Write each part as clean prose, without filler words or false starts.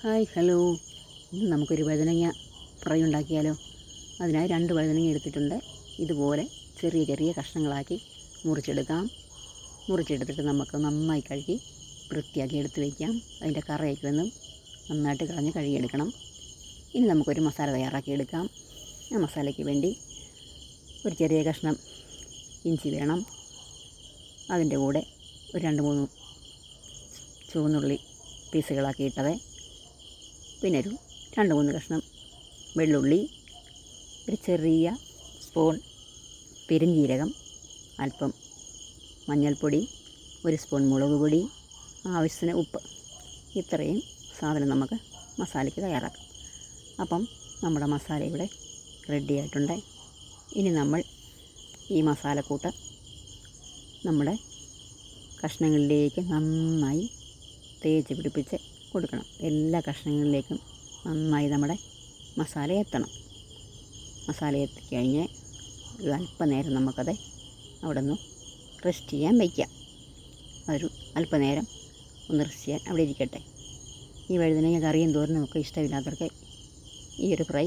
Hi hello, ഇന്ന് നമുക്കൊരു വഴുതനങ്ങ ഫ്രൈ ഉണ്ടാക്കിയാലോ. അതിനായി 2 വഴുതനങ്ങ എടുത്തിട്ടുണ്ട്. ഇതുപോലെ ചെറിയ ചെറിയ കഷ്ണങ്ങളാക്കി മുറിച്ചെടുത്തിട്ട് നമുക്ക് നന്നായി കഴുകി വൃത്തിയാക്കി എടുത്ത് വയ്ക്കാം. അതിൻ്റെ കറയൊക്കെ ഒന്ന് നന്നായിട്ട് കളഞ്ഞ് കഴുകിയെടുക്കണം. ഇനി നമുക്കൊരു മസാല തയ്യാറാക്കിയെടുക്കാം. ആ മസാലയ്ക്ക് വേണ്ടി ഒരു ചെറിയ കഷ്ണം ഇഞ്ചി വേണം. അതിൻ്റെ കൂടെ ഒരു 2-3 ചുവന്നുള്ളി പീസുകളാക്കിയിട്ടത്, പിന്നെ ഒരു 2-3 കഷ്ണം വെള്ളുള്ളി, ഒരു ചെറിയ സ്പൂൺ പെരുംജീരകം, അല്പം മഞ്ഞൾപ്പൊടി, 1 സ്പൂൺ മുളക് പൊടി, ആവശ്യത്തിന് ഉപ്പ്. ഇത്രയും സാധനം നമുക്ക് മസാലയ്ക്ക് തയ്യാറാക്കാം. അപ്പം നമ്മുടെ മസാല ഇവിടെ റെഡി ആയിട്ടുണ്ട്. ഇനി നമ്മൾ ഈ മസാലക്കൂട്ട് നമ്മുടെ കഷ്ണങ്ങളിലേക്ക് നന്നായി തേച്ച് പിടിപ്പിച്ച് കൊടുക്കണം. എല്ലാ കഷ്ണങ്ങളിലേക്കും നന്നായി നമ്മുടെ മസാല എത്തണം. മസാല എത്തിക്കഴിഞ്ഞ് ഒരു അല്പനേരം നമുക്കത് അവിടെ നിന്ന് റെസ്റ്റ് ചെയ്യാൻ വയ്ക്കാം. ഒരു അല്പനേരം ഒന്ന് റെസ്റ്റ് ചെയ്യാൻ അവിടെ ഇരിക്കട്ടെ. ഈ വഴുതനങ്ങ കറിയും തോരനും ഒക്കെ ഇഷ്ടമില്ലാത്തവർക്ക് ഈ ഒരു ഫ്രൈ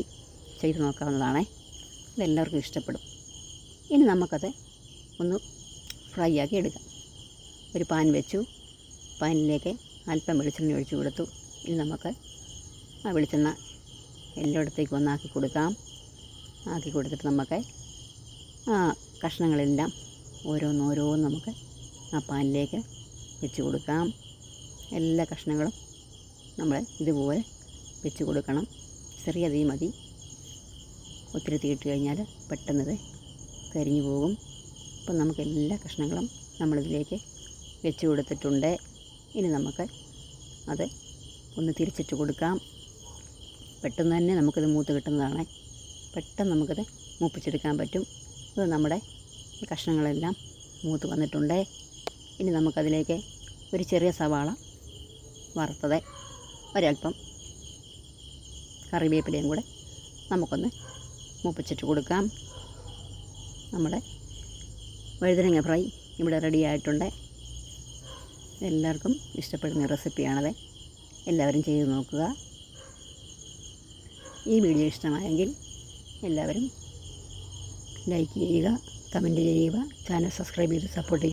ചെയ്ത് നോക്കാവുന്നതാണ്. ഇതെല്ലാവർക്കും ഇഷ്ടപ്പെടും. ഇനി നമുക്കത് ഒന്ന് ഫ്രൈ ആക്കി എടുക്കാം. ഒരു പാൻ വെച്ചു. പാനിലേക്ക് അല്പം വെളിച്ചെണ്ണ ഒഴിച്ചു കൊടുത്തു. ഇനി നമുക്ക് ആ വെളിച്ചെണ്ണ എല്ലായിടത്തേക്കും ഒന്നാക്കി കൊടുക്കാം. ആക്കി കൊടുത്തിട്ട് നമുക്ക് ആ കഷ്ണങ്ങളെല്ലാം ഓരോന്നോരോന്ന് നമുക്ക് ആ പാനിലേക്ക് വെച്ച് കൊടുക്കാം. എല്ലാ കഷ്ണങ്ങളും നമ്മൾ ഇതുപോലെ വെച്ച് കൊടുക്കണം. ചെറിയ തീ മതി. ഒത്തിരി തീയിട്ട് കഴിഞ്ഞാൽ പെട്ടെന്നത് കരിഞ്ഞു പോകും. അപ്പം നമുക്ക് എല്ലാ കഷ്ണങ്ങളും നമ്മളിതിലേക്ക് വെച്ച് കൊടുത്തിട്ടുണ്ട്. ഇനി നമുക്ക് അത് ഒന്ന് തിരിച്ചിട്ട് കൊടുക്കാം. പെട്ടെന്ന് തന്നെ നമുക്കിത് മൂത്ത് കിട്ടുന്നതാണ്. പെട്ടെന്ന് നമുക്കിത് മൂപ്പിച്ചെടുക്കാൻ പറ്റും. അത് നമ്മുടെ കഷ്ണങ്ങളെല്ലാം മൂത്ത് വന്നിട്ടുണ്ട്. ഇനി നമുക്കതിലേക്ക് ഒരു ചെറിയ സവാള വറുത്തത്, ഒരൽപ്പം കറിവേപ്പിലയും കൂടെ നമുക്കൊന്ന് മൂപ്പിച്ചിട്ട് കൊടുക്കാം. നമ്മുടെ വഴുതനങ്ങ ഫ്രൈ ഇവിടെ റെഡി ആയിട്ടുണ്ട്. എല്ലാവർക്കും ഇഷ്ടപ്പെടുന്ന റെസിപ്പിയാണത്. എല്ലാവരും ചെയ്ത് നോക്കുക. ഈ വീഡിയോ ഇഷ്ടമായെങ്കിൽ എല്ലാവരും ലൈക്ക് ചെയ്യുക, കമൻറ്റ് ചെയ്യുക, ചാനൽ സബ്സ്ക്രൈബ് ചെയ്ത് സപ്പോർട്ട് ചെയ്യുക.